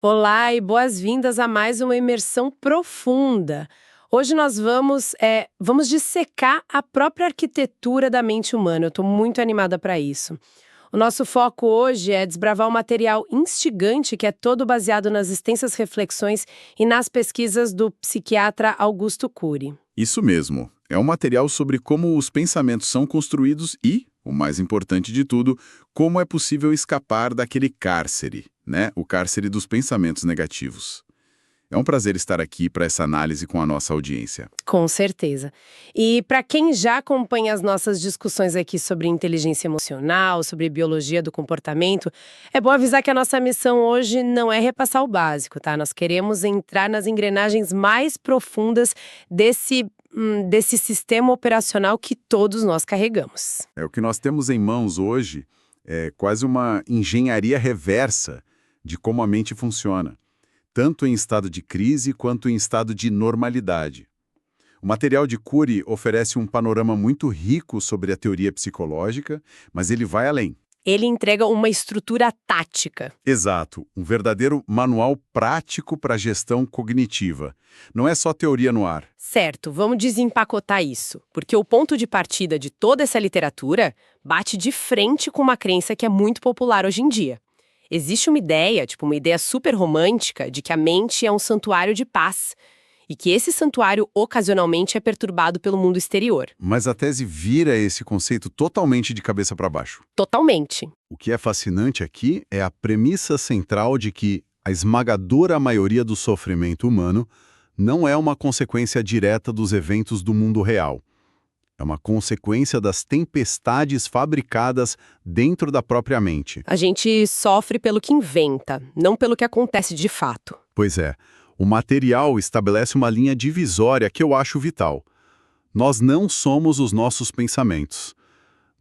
Olá e boas-vindas a mais uma imersão profunda. Hoje nós vamos dissecar a própria arquitetura da mente humana. Eu estou muito animada para isso. O nosso foco hoje é desbravar um material instigante que é todo baseado nas extensas reflexões e nas pesquisas do psiquiatra Augusto Cury. Isso mesmo. É um material sobre como os pensamentos são construídos e, o mais importante de tudo, como é possível escapar daquele cárcere, né? O cárcere dos pensamentos negativos. É um prazer estar aqui para essa análise com a nossa audiência. Com certeza. E para quem já acompanha as nossas discussões aqui sobre inteligência emocional, sobre biologia do comportamento, é bom avisar que a nossa missão hoje não é repassar o básico, tá? Nós queremos entrar nas engrenagens mais profundas desse sistema operacional que todos nós carregamos. O que nós temos em mãos hoje é quase uma engenharia reversa de como a mente funciona, tanto em estado de crise quanto em estado de normalidade. O material de Cury oferece um panorama muito rico sobre a teoria psicológica, mas ele vai além. Ele entrega uma estrutura tática. Exato, um verdadeiro manual prático para a gestão cognitiva. Não é só teoria no ar. Certo, vamos desempacotar isso, porque o ponto de partida de toda essa literatura bate de frente com uma crença que é muito popular hoje em dia. Existe uma ideia super romântica, de que a mente é um santuário de paz e que esse santuário ocasionalmente é perturbado pelo mundo exterior. Mas a tese vira esse conceito totalmente de cabeça para baixo. Totalmente. O que é fascinante aqui é a premissa central de que a esmagadora maioria do sofrimento humano não é uma consequência direta dos eventos do mundo real. É uma consequência das tempestades fabricadas dentro da própria mente. A gente sofre pelo que inventa, não pelo que acontece de fato. Pois é, o material estabelece uma linha divisória que eu acho vital. Nós não somos os nossos pensamentos.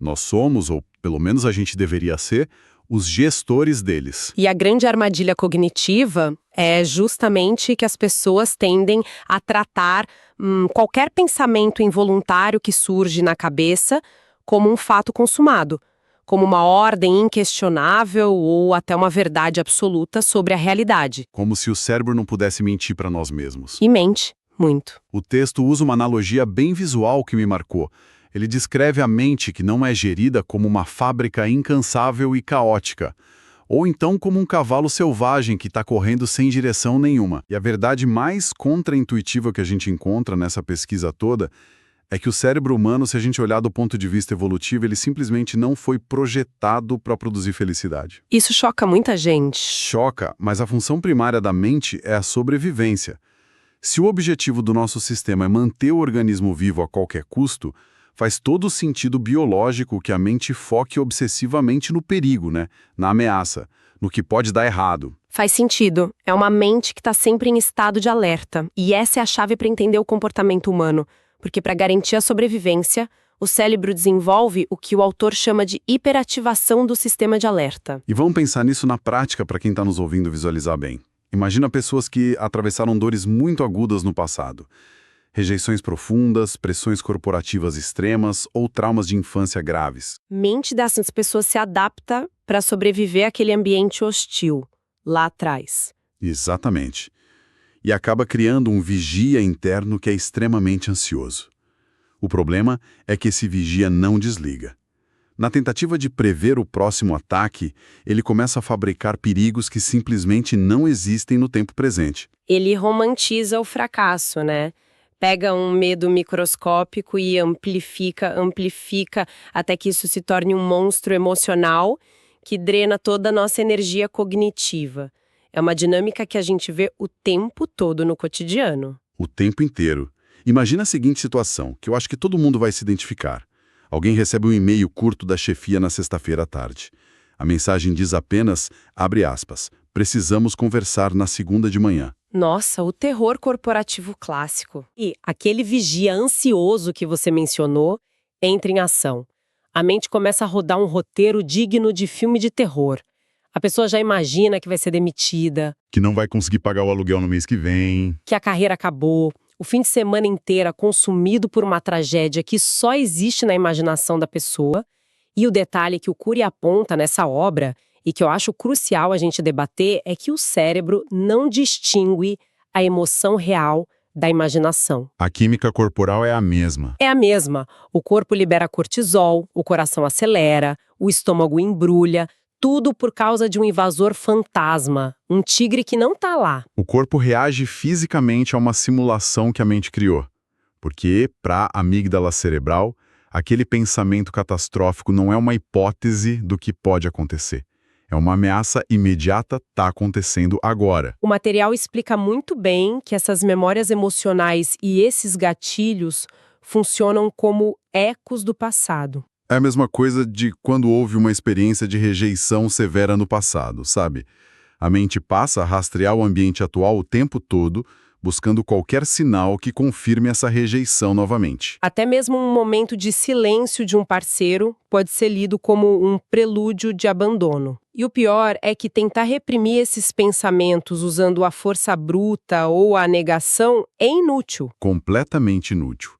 Nós somos, ou pelo menos a gente deveria ser, os gestores deles. E a grande armadilha cognitiva é justamente que as pessoas tendem a tratar qualquer pensamento involuntário que surge na cabeça como um fato consumado, como uma ordem inquestionável ou até uma verdade absoluta sobre a realidade. Como se o cérebro não pudesse mentir para nós mesmos. E mente muito. O texto usa uma analogia bem visual que me marcou. Ele descreve a mente que não é gerida como uma fábrica incansável e caótica, ou então como um cavalo selvagem que está correndo sem direção nenhuma. E a verdade mais contraintuitiva que a gente encontra nessa pesquisa toda é que o cérebro humano, se a gente olhar do ponto de vista evolutivo, ele simplesmente não foi projetado para produzir felicidade. Isso choca muita gente. Choca, mas a função primária da mente é a sobrevivência. Se o objetivo do nosso sistema é manter o organismo vivo a qualquer custo, faz todo o sentido biológico que a mente foque obsessivamente no perigo, né? Na ameaça, no que pode dar errado. Faz sentido. É uma mente que está sempre em estado de alerta. E essa é a chave para entender o comportamento humano. Porque para garantir a sobrevivência, o cérebro desenvolve o que o autor chama de hiperativação do sistema de alerta. E vamos pensar nisso na prática para quem está nos ouvindo visualizar bem. Imagina pessoas que atravessaram dores muito agudas no passado. Rejeições profundas, pressões corporativas extremas ou traumas de infância graves. Mente dessas pessoas se adapta para sobreviver àquele ambiente hostil, lá atrás. Exatamente. E acaba criando um vigia interno que é extremamente ansioso. O problema é que esse vigia não desliga. Na tentativa de prever o próximo ataque, ele começa a fabricar perigos que simplesmente não existem no tempo presente. Ele romantiza o fracasso, né? Pega um medo microscópico e amplifica, até que isso se torne um monstro emocional que drena toda a nossa energia cognitiva. É uma dinâmica que a gente vê o tempo todo no cotidiano. O tempo inteiro. Imagina a seguinte situação, que eu acho que todo mundo vai se identificar. Alguém recebe um e-mail curto da chefia na sexta-feira à tarde. A mensagem diz apenas, abre aspas, precisamos conversar na segunda de manhã. Nossa, o terror corporativo clássico. E aquele vigia ansioso que você mencionou entra em ação. A mente começa a rodar um roteiro digno de filme de terror. A pessoa já imagina que vai ser demitida, Que não vai conseguir pagar o aluguel no mês que vem. que a carreira acabou, o fim de semana inteira consumido por uma tragédia que só existe na imaginação da pessoa. E o detalhe que o Cury aponta nessa obra, e que eu acho crucial a gente debater é que o cérebro não distingue a emoção real da imaginação. A química corporal é a mesma. É a mesma. O corpo libera cortisol, o coração acelera, o estômago embrulha, tudo por causa de um invasor fantasma, um tigre que não tá lá. O corpo reage fisicamente a uma simulação que a mente criou. Porque, para a amígdala cerebral, aquele pensamento catastrófico não é uma hipótese do que pode acontecer. É uma ameaça imediata, tá acontecendo agora. O material explica muito bem que essas memórias emocionais e esses gatilhos funcionam como ecos do passado. É a mesma coisa de quando houve uma experiência de rejeição severa no passado, sabe? A mente passa a rastrear o ambiente atual o tempo todo, buscando qualquer sinal que confirme essa rejeição novamente. Até mesmo um momento de silêncio de um parceiro pode ser lido como um prelúdio de abandono. E o pior é que tentar reprimir esses pensamentos usando a força bruta ou a negação é inútil. Completamente inútil.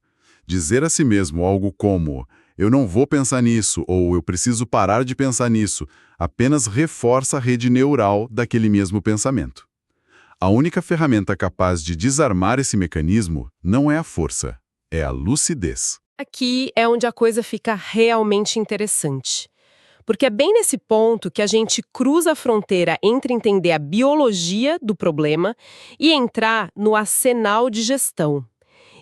Dizer a si mesmo algo como "eu não vou pensar nisso" ou "eu preciso parar de pensar nisso" apenas reforça a rede neural daquele mesmo pensamento. A única ferramenta capaz de desarmar esse mecanismo não é a força, é a lucidez. Aqui é onde a coisa fica realmente interessante. Porque é bem nesse ponto que a gente cruza a fronteira entre entender a biologia do problema e entrar no arsenal de gestão.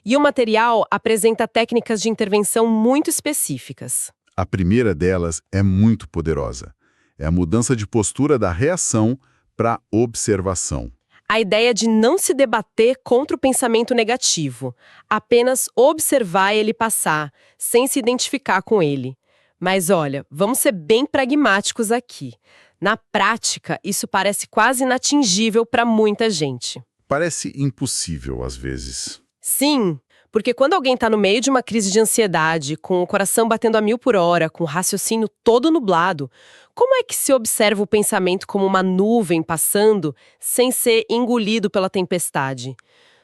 E o material apresenta técnicas de intervenção muito específicas. A primeira delas é muito poderosa. É a mudança de postura da reação para a observação. A ideia de não se debater contra o pensamento negativo, apenas observar ele passar, sem se identificar com ele. Mas olha, vamos ser bem pragmáticos aqui. Na prática, isso parece quase inatingível para muita gente. Parece impossível às vezes. Sim, porque quando alguém está no meio de uma crise de ansiedade, com o coração batendo a 1000 por hora, com o raciocínio todo nublado, como é que se observa o pensamento como uma nuvem passando sem ser engolido pela tempestade?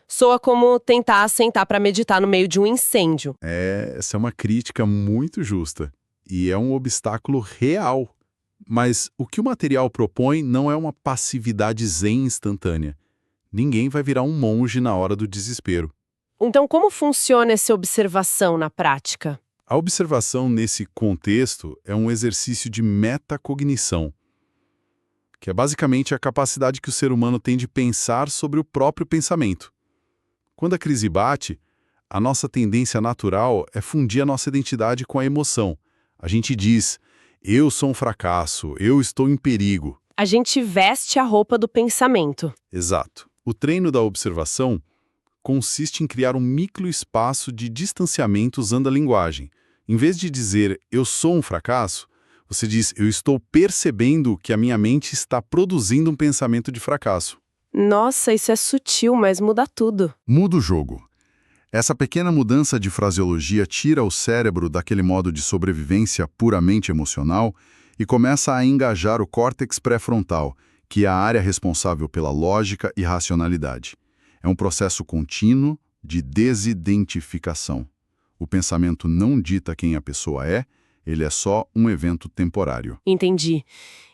Soa como tentar sentar para meditar no meio de um incêndio. Essa é uma crítica muito justa. E é um obstáculo real. Mas o que o material propõe não é uma passividade zen instantânea. Ninguém vai virar um monge na hora do desespero. Então, como funciona essa observação na prática? A observação nesse contexto é um exercício de metacognição, que é basicamente a capacidade que o ser humano tem de pensar sobre o próprio pensamento. Quando a crise bate, a nossa tendência natural é fundir a nossa identidade com a emoção. A gente diz, eu sou um fracasso, eu estou em perigo. A gente veste a roupa do pensamento. Exato. O treino da observação consiste em criar um microespaço de distanciamento usando a linguagem. Em vez de dizer, eu sou um fracasso, você diz, eu estou percebendo que a minha mente está produzindo um pensamento de fracasso. Nossa, isso é sutil, mas muda tudo. Muda o jogo. Essa pequena mudança de fraseologia tira o cérebro daquele modo de sobrevivência puramente emocional e começa a engajar o córtex pré-frontal, que é a área responsável pela lógica e racionalidade. É um processo contínuo de desidentificação. O pensamento não dita quem a pessoa é, ele é só um evento temporário. Entendi.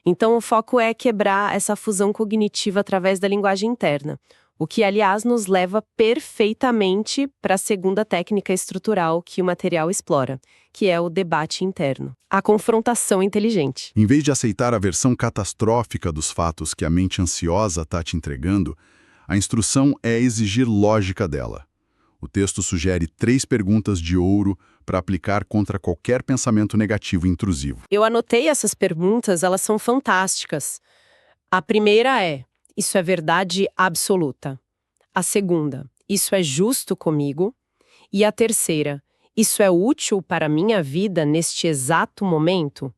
Então o foco é quebrar essa fusão cognitiva através da linguagem interna. O que, aliás, nos leva perfeitamente para a segunda técnica estrutural que o material explora, que é o debate interno, a confrontação inteligente. Em vez de aceitar a versão catastrófica dos fatos que a mente ansiosa está te entregando, a instrução é exigir lógica dela. O texto sugere 3 perguntas de ouro para aplicar contra qualquer pensamento negativo intrusivo. Eu anotei essas perguntas, elas são fantásticas. A primeira é: isso é verdade absoluta? A segunda: isso é justo comigo? E a terceira: isso é útil para a minha vida neste exato momento?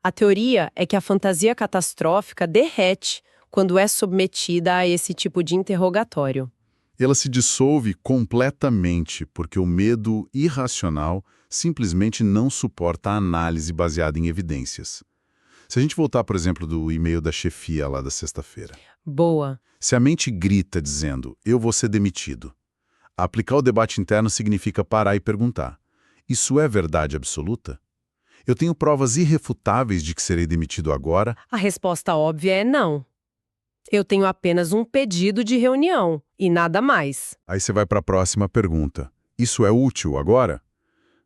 A teoria é que a fantasia catastrófica derrete quando é submetida a esse tipo de interrogatório. Ela se dissolve completamente porque o medo irracional simplesmente não suporta a análise baseada em evidências. Se a gente voltar, por exemplo, do e-mail da chefia lá da sexta-feira. Boa. Se a mente grita dizendo, eu vou ser demitido, aplicar o debate interno significa parar e perguntar, isso é verdade absoluta? Eu tenho provas irrefutáveis de que serei demitido agora? A resposta óbvia é não. Eu tenho apenas um pedido de reunião e nada mais. Aí você vai para a próxima pergunta. Isso é útil agora?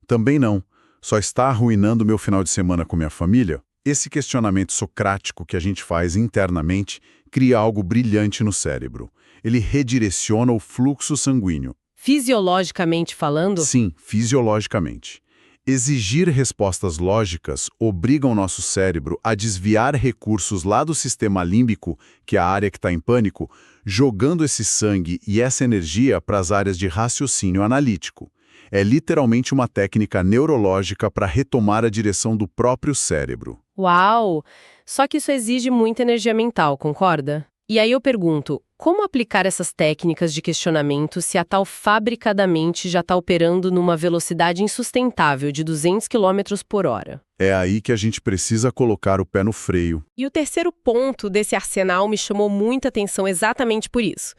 Também não. Só está arruinando meu final de semana com minha família? Esse questionamento socrático que a gente faz internamente cria algo brilhante no cérebro. Ele redireciona o fluxo sanguíneo. Fisiologicamente falando, Sim, fisiologicamente. Exigir respostas lógicas obriga o nosso cérebro a desviar recursos lá do sistema límbico, que é a área que está em pânico, jogando esse sangue e essa energia para as áreas de raciocínio analítico. É literalmente uma técnica neurológica para retomar a direção do próprio cérebro. uau! Só que isso exige muita energia mental, concorda? E aí eu pergunto, como aplicar essas técnicas de questionamento se a tal fábrica da mente já está operando numa velocidade insustentável de 200 km por hora? É aí que a gente precisa colocar o pé no freio. E o terceiro ponto desse arsenal me chamou muita atenção exatamente por isso.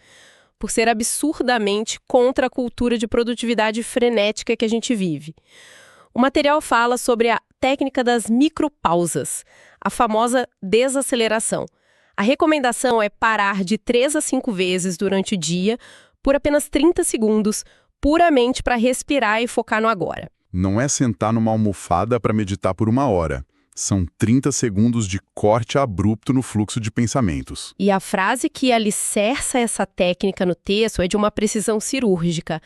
Por ser absurdamente contra a cultura de produtividade frenética que a gente vive. O material fala sobre a técnica das micropausas, a famosa desaceleração. A recomendação é parar de 3 a 5 vezes durante o dia, por apenas 30 segundos, puramente para respirar e focar no agora. Não é sentar numa almofada para meditar por 1 hora. São 30 segundos de corte abrupto no fluxo de pensamentos. E a frase que alicerça essa técnica no texto é de uma precisão cirúrgica.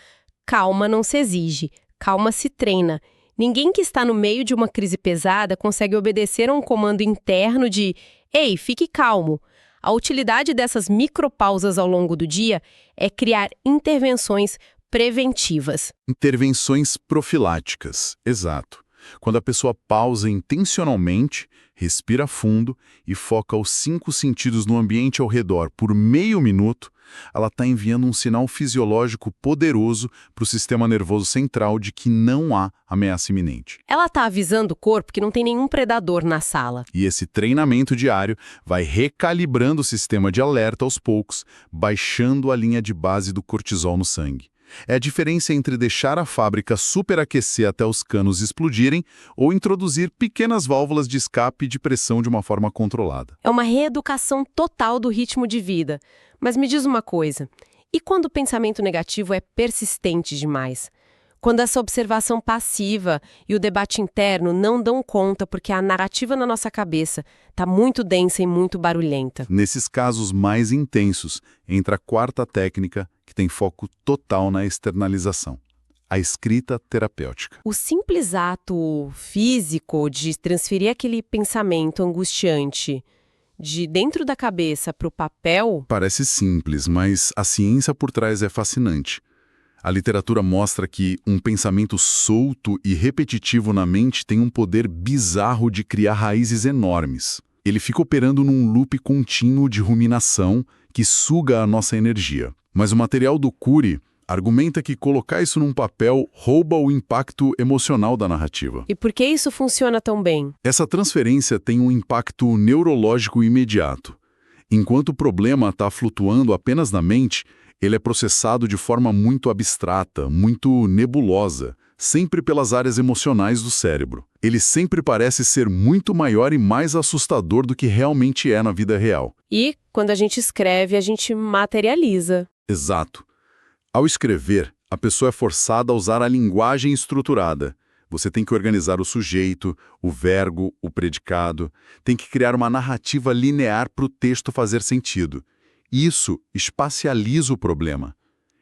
Calma não se exige, calma se treina. Ninguém que está no meio de uma crise pesada consegue obedecer a um comando interno de "Ei, fique calmo". A utilidade dessas micropausas ao longo do dia é criar intervenções preventivas. Intervenções profiláticas, exato. Quando a pessoa pausa intencionalmente, respira fundo e foca os 5 sentidos no ambiente ao redor por meio minuto, ela está enviando um sinal fisiológico poderoso para o sistema nervoso central de que não há ameaça iminente. Ela está avisando o corpo que não tem nenhum predador na sala. E esse treinamento diário vai recalibrando o sistema de alerta aos poucos, baixando a linha de base do cortisol no sangue. É a diferença entre deixar a fábrica superaquecer até os canos explodirem ou introduzir pequenas válvulas de escape de pressão de uma forma controlada. É uma reeducação total do ritmo de vida. Mas me diz uma coisa, e quando o pensamento negativo é persistente demais? Quando essa observação passiva e o debate interno não dão conta porque a narrativa na nossa cabeça está muito densa e muito barulhenta? Nesses casos mais intensos, entra a quarta técnica, que tem foco total na externalização: a escrita terapêutica. O simples ato físico de transferir aquele pensamento angustiante de dentro da cabeça para o papel... Parece simples, mas a ciência por trás é fascinante. A literatura mostra que um pensamento solto e repetitivo na mente tem um poder bizarro de criar raízes enormes. Ele fica operando num loop contínuo de ruminação que suga a nossa energia. Mas o material do Cury argumenta que colocar isso num papel rouba o impacto emocional da narrativa. E por que isso funciona tão bem? Essa transferência tem um impacto neurológico imediato. Enquanto o problema está flutuando apenas na mente, ele é processado de forma muito abstrata, muito nebulosa, sempre pelas áreas emocionais do cérebro. Ele sempre parece ser muito maior e mais assustador do que realmente é na vida real. E, quando a gente escreve, a gente materializa. Exato. Ao escrever, a pessoa é forçada a usar a linguagem estruturada. Você tem que organizar o sujeito, o verbo, o predicado, tem que criar uma narrativa linear para o texto fazer sentido. Isso espacializa o problema.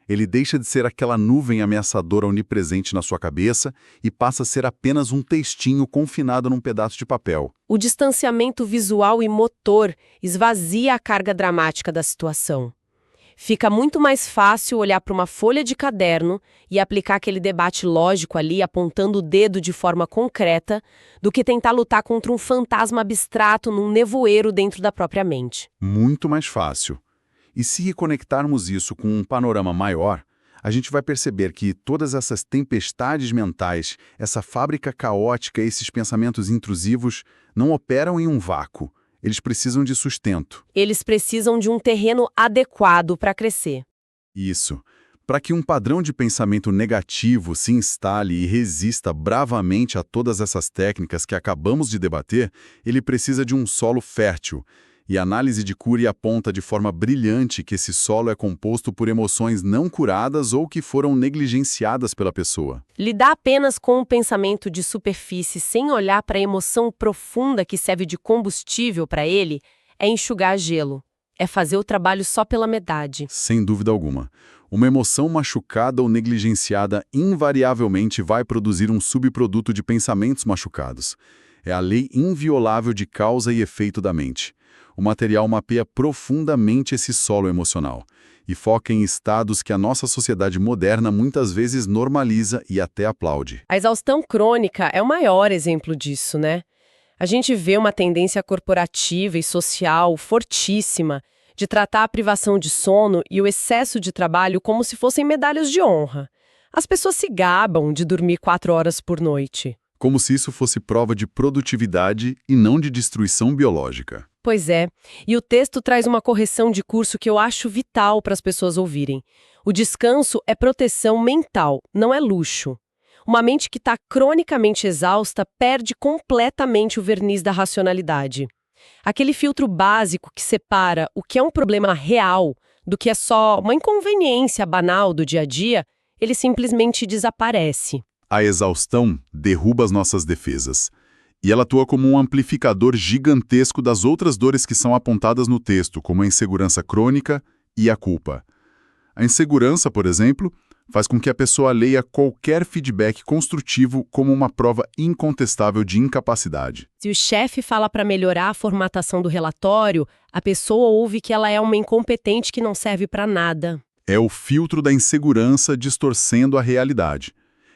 Ele deixa de ser aquela nuvem ameaçadora onipresente na sua cabeça e passa a ser apenas um textinho confinado num pedaço de papel. O distanciamento visual e motor esvazia a carga dramática da situação. Fica muito mais fácil olhar para uma folha de caderno e aplicar aquele debate lógico ali, apontando o dedo de forma concreta, do que tentar lutar contra um fantasma abstrato num nevoeiro dentro da própria mente. Muito mais fácil. E se conectarmos isso com um panorama maior, a gente vai perceber que todas essas tempestades mentais, essa fábrica caótica, esses pensamentos intrusivos, não operam em um vácuo. Eles precisam de sustento. Eles precisam de um terreno adequado para crescer. Isso. Para que um padrão de pensamento negativo se instale e resista bravamente a todas essas técnicas que acabamos de debater, ele precisa de um solo fértil. E a análise de Cury aponta de forma brilhante que esse solo é composto por emoções não curadas ou que foram negligenciadas pela pessoa. Lidar apenas com um pensamento de superfície sem olhar para a emoção profunda que serve de combustível para ele é enxugar gelo. É fazer o trabalho só pela metade. Sem dúvida alguma. Uma emoção machucada ou negligenciada invariavelmente vai produzir um subproduto de pensamentos machucados. É a lei inviolável de causa e efeito da mente. O material mapeia profundamente esse solo emocional e foca em estados que a nossa sociedade moderna muitas vezes normaliza e até aplaude. A exaustão crônica é o maior exemplo disso, né? A gente vê uma tendência corporativa e social fortíssima de tratar a privação de sono e o excesso de trabalho como se fossem medalhas de honra. As pessoas se gabam de dormir 4 horas por noite. Como se isso fosse prova de produtividade e não de destruição biológica. Pois é, e o texto traz uma correção de curso que eu acho vital para as pessoas ouvirem. O descanso é proteção mental, não é luxo. Uma mente que está cronicamente exausta perde completamente o verniz da racionalidade. Aquele filtro básico que separa o que é um problema real do que é só uma inconveniência banal do dia a dia, ele simplesmente desaparece. A exaustão derruba as nossas defesas. E ela atua como um amplificador gigantesco das outras dores que são apontadas no texto, como a insegurança crônica e a culpa. A insegurança, por exemplo, faz com que a pessoa leia qualquer feedback construtivo como uma prova incontestável de incapacidade. Se o chefe fala para melhorar a formatação do relatório, a pessoa ouve que ela é uma incompetente que não serve para nada. É o filtro da insegurança distorcendo a realidade.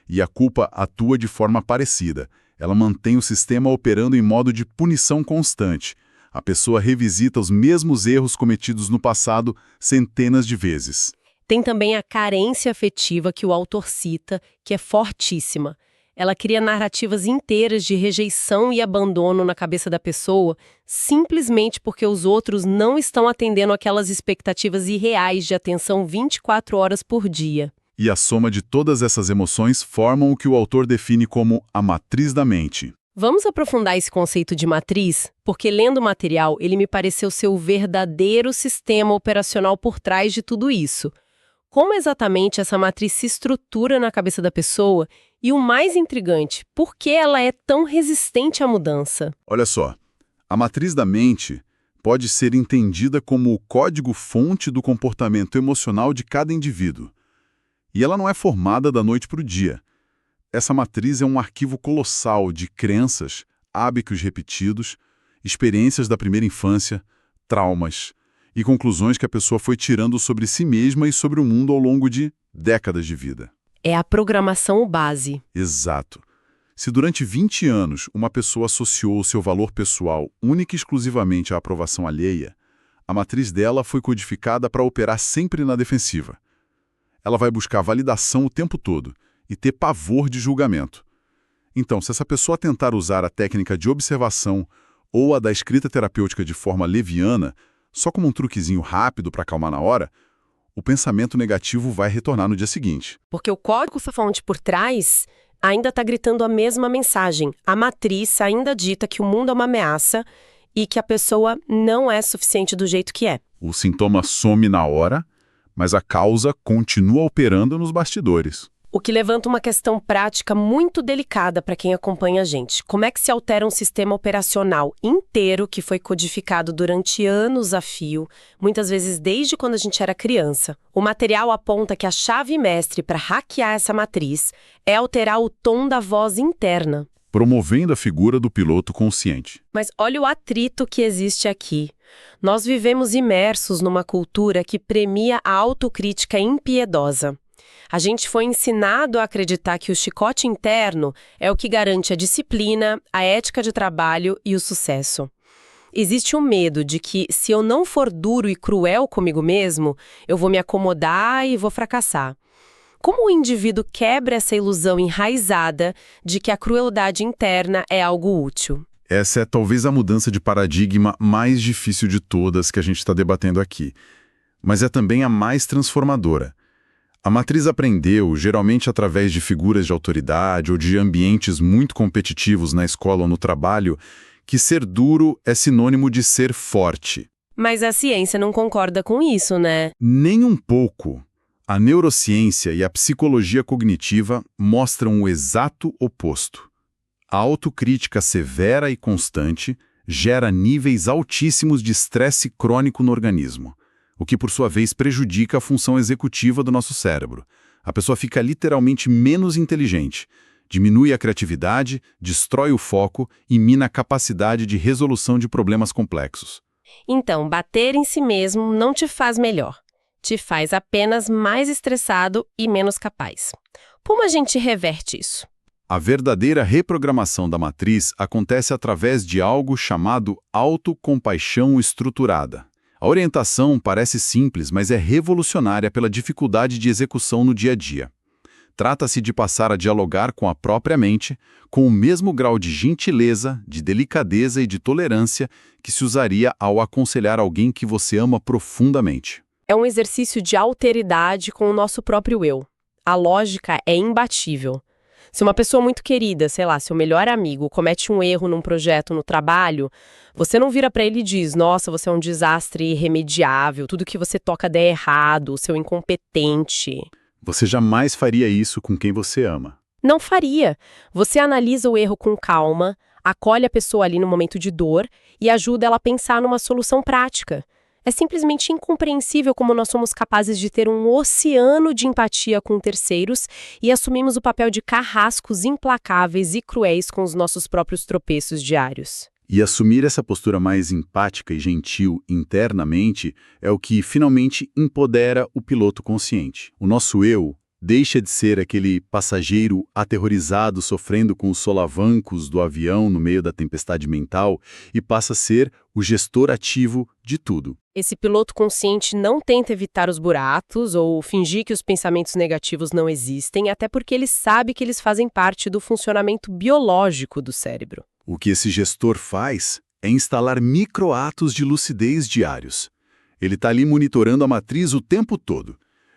E a culpa atua de forma parecida. Ela mantém o sistema operando em modo de punição constante. A pessoa revisita os mesmos erros cometidos no passado centenas de vezes. Tem também a carência afetiva que o autor cita, que é fortíssima. Ela cria narrativas inteiras de rejeição e abandono na cabeça da pessoa, simplesmente porque os outros não estão atendendo aquelas expectativas irreais de atenção 24 horas por dia. E a soma de todas essas emoções formam o que o autor define como a matriz da mente. Vamos aprofundar esse conceito de matriz? Porque lendo o material, ele me pareceu ser o verdadeiro sistema operacional por trás de tudo isso. Como exatamente essa matriz se estrutura na cabeça da pessoa? E o mais intrigante, por que ela é tão resistente à mudança? Olha só, a matriz da mente pode ser entendida como o código-fonte do comportamento emocional de cada indivíduo. E ela não é formada da noite para o dia. Essa matriz é um arquivo colossal de crenças, hábitos repetidos, experiências da primeira infância, traumas e conclusões que a pessoa foi tirando sobre si mesma e sobre o mundo ao longo de décadas de vida. É a programação base. Exato. Se durante 20 anos uma pessoa associou o seu valor pessoal única e exclusivamente à aprovação alheia, a matriz dela foi codificada para operar sempre na defensiva. Ela vai buscar validação o tempo todo e ter pavor de julgamento. Então, se essa pessoa tentar usar a técnica de observação ou a da escrita terapêutica de forma leviana, só como um truquezinho rápido para acalmar na hora, o pensamento negativo vai retornar no dia seguinte. Porque o código-fonte por trás ainda está gritando a mesma mensagem. A matriz ainda dita que o mundo é uma ameaça e que a pessoa não é suficiente do jeito que é. O sintoma some na hora, mas a causa continua operando nos bastidores. O que levanta uma questão prática muito delicada para quem acompanha a gente. Como é que se altera um sistema operacional inteiro que foi codificado durante anos a fio, muitas vezes desde quando a gente era criança? O material aponta que a chave mestre para hackear essa matriz é alterar o tom da voz interna, promovendo a figura do piloto consciente. Mas olha o atrito que existe aqui. Nós vivemos imersos numa cultura que premia a autocrítica impiedosa. A gente foi ensinado a acreditar que o chicote interno é o que garante a disciplina, a ética de trabalho e o sucesso. Existe um medo de que, se eu não for duro e cruel comigo mesmo, eu vou me acomodar e vou fracassar. Como o indivíduo quebra essa ilusão enraizada de que a crueldade interna é algo útil? Essa é talvez a mudança de paradigma mais difícil de todas que a gente está debatendo aqui. Mas é também a mais transformadora. A matriz aprendeu, geralmente através de figuras de autoridade ou de ambientes muito competitivos na escola ou no trabalho, que ser duro é sinônimo de ser forte. Mas a ciência não concorda com isso, né? Nem um pouco. A neurociência e a psicologia cognitiva mostram o exato oposto. A autocrítica severa e constante gera níveis altíssimos de estresse crônico no organismo, o que por sua vez prejudica a função executiva do nosso cérebro. A pessoa fica literalmente menos inteligente, diminui a criatividade, destrói o foco e mina a capacidade de resolução de problemas complexos. Então, bater em si mesmo não te faz melhor. Te faz apenas mais estressado e menos capaz. Como a gente reverte isso? A verdadeira reprogramação da matriz acontece através de algo chamado autocompaixão estruturada. A orientação parece simples, mas é revolucionária pela dificuldade de execução no dia a dia. Trata-se de passar a dialogar com a própria mente com o mesmo grau de gentileza, de delicadeza e de tolerância que se usaria ao aconselhar alguém que você ama profundamente. É um exercício de alteridade com o nosso próprio eu. A lógica é imbatível. Se uma pessoa muito querida, sei lá, seu melhor amigo, comete um erro num projeto no trabalho, você não vira pra ele e diz: nossa, você é um desastre irremediável, tudo que você toca der errado, seu incompetente. Você jamais faria isso com quem você ama. Não faria. Você analisa o erro com calma, acolhe a pessoa ali no momento de dor e ajuda ela a pensar numa solução prática. É simplesmente incompreensível como nós somos capazes de ter um oceano de empatia com terceiros e assumimos o papel de carrascos implacáveis e cruéis com os nossos próprios tropeços diários. E assumir essa postura mais empática e gentil internamente é o que finalmente empodera o piloto consciente. O nosso eu deixa de ser aquele passageiro aterrorizado sofrendo com os solavancos do avião no meio da tempestade mental e passa a ser o gestor ativo de tudo. Esse piloto consciente não tenta evitar os buracos ou fingir que os pensamentos negativos não existem, até porque ele sabe que eles fazem parte do funcionamento biológico do cérebro. O que esse gestor faz é instalar microatos de lucidez diários. Ele está ali monitorando a matriz o tempo todo.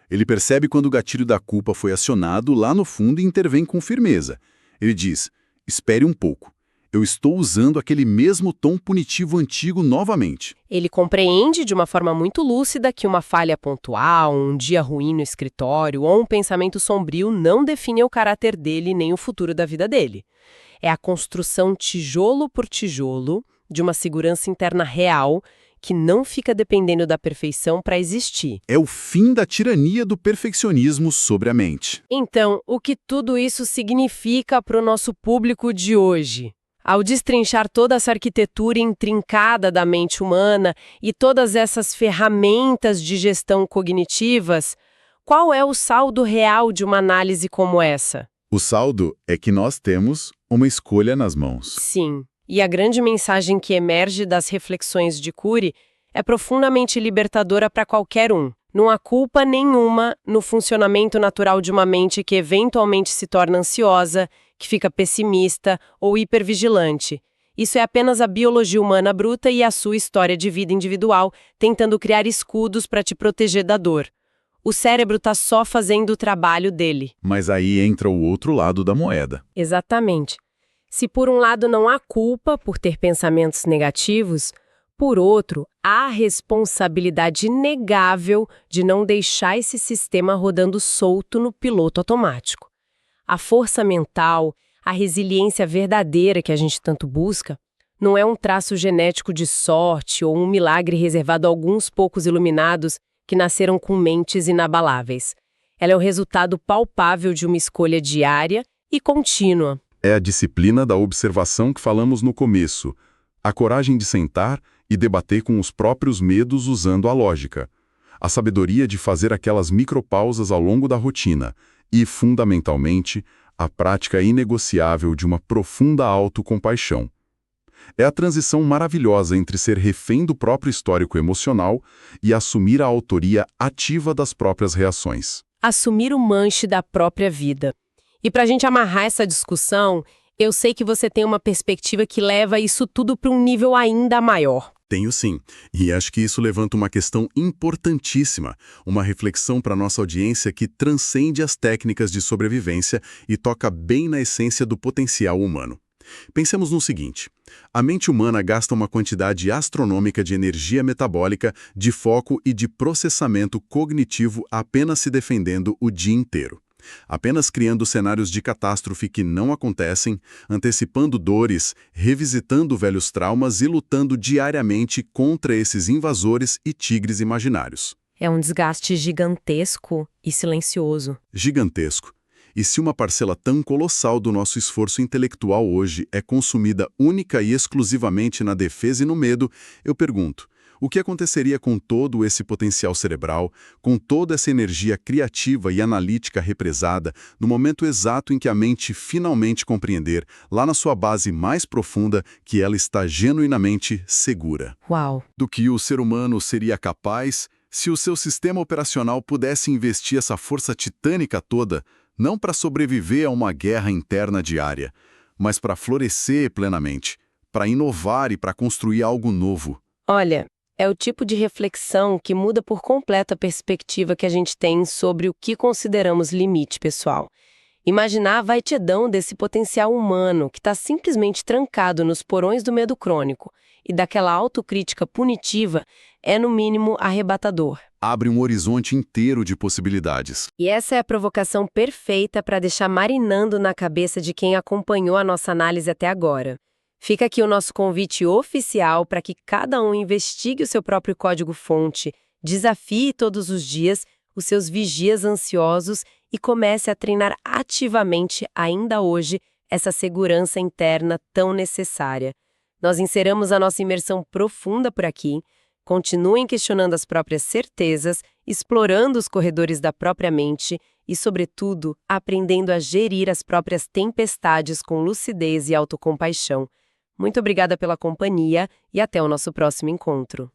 Ele percebe quando o gatilho da culpa foi acionado lá no fundo e intervém com firmeza. Ele diz: espere um pouco. Eu estou usando aquele mesmo tom punitivo antigo novamente. Ele compreende de uma forma muito lúcida que uma falha pontual, um dia ruim no escritório ou um pensamento sombrio não define o caráter dele nem o futuro da vida dele. É a construção tijolo por tijolo de uma segurança interna real que não fica dependendo da perfeição para existir. É o fim da tirania do perfeccionismo sobre a mente. Então, o que tudo isso significa para o nosso público de hoje? Ao destrinchar toda essa arquitetura intrincada da mente humana e todas essas ferramentas de gestão cognitivas, qual é o saldo real de uma análise como essa? O saldo é que nós temos uma escolha nas mãos. Sim. E a grande mensagem que emerge das reflexões de Cury é profundamente libertadora para qualquer um. Não há culpa nenhuma no funcionamento natural de uma mente que eventualmente se torna ansiosa, que fica pessimista ou hipervigilante. Isso é apenas a biologia humana bruta e a sua história de vida individual, tentando criar escudos para te proteger da dor. O cérebro está só fazendo o trabalho dele. Mas aí entra o outro lado da moeda. Exatamente. Se por um lado não há culpa por ter pensamentos negativos, por outro, há a responsabilidade inegável de não deixar esse sistema rodando solto no piloto automático. A força mental, a resiliência verdadeira que a gente tanto busca, não é um traço genético de sorte ou um milagre reservado a alguns poucos iluminados que nasceram com mentes inabaláveis. Ela é o resultado palpável de uma escolha diária e contínua. É a disciplina da observação que falamos no começo, a coragem de sentar e debater com os próprios medos usando a lógica, a sabedoria de fazer aquelas micropausas ao longo da rotina e, fundamentalmente, a prática inegociável de uma profunda autocompaixão. É a transição maravilhosa entre ser refém do próprio histórico emocional e assumir a autoria ativa das próprias reações. Assumir o manche da própria vida. E para a gente amarrar essa discussão, eu sei que você tem uma perspectiva que leva isso tudo para um nível ainda maior. Tenho sim, e acho que isso levanta uma questão importantíssima, uma reflexão para nossa audiência que transcende as técnicas de sobrevivência e toca bem na essência do potencial humano. Pensemos no seguinte: a mente humana gasta uma quantidade astronômica de energia metabólica, de foco e de processamento cognitivo apenas se defendendo o dia inteiro. Apenas criando cenários de catástrofe que não acontecem, antecipando dores, revisitando velhos traumas e lutando diariamente contra esses invasores e tigres imaginários. É um desgaste gigantesco e silencioso. Gigantesco. E se uma parcela tão colossal do nosso esforço intelectual hoje é consumida única e exclusivamente na defesa e no medo, eu pergunto: o que aconteceria com todo esse potencial cerebral, com toda essa energia criativa e analítica represada, no momento exato em que a mente finalmente compreender, lá na sua base mais profunda, que ela está genuinamente segura? Uau! Do que o ser humano seria capaz se o seu sistema operacional pudesse investir essa força titânica toda, não para sobreviver a uma guerra interna diária, mas para florescer plenamente, para inovar e para construir algo novo. Olha, é o tipo de reflexão que muda por completo a perspectiva que a gente tem sobre o que consideramos limite pessoal. Imaginar a vaidão desse potencial humano que está simplesmente trancado nos porões do medo crônico e daquela autocrítica punitiva é, no mínimo, arrebatador. Abre um horizonte inteiro de possibilidades. E essa é a provocação perfeita para deixar marinando na cabeça de quem acompanhou a nossa análise até agora. Fica aqui o nosso convite oficial para que cada um investigue o seu próprio código-fonte, desafie todos os dias os seus vigias ansiosos e comece a treinar ativamente, ainda hoje, essa segurança interna tão necessária. Nós encerramos a nossa imersão profunda por aqui. Continuem questionando as próprias certezas, explorando os corredores da própria mente e, sobretudo, aprendendo a gerir as próprias tempestades com lucidez e autocompaixão. Muito obrigada pela companhia e até o nosso próximo encontro.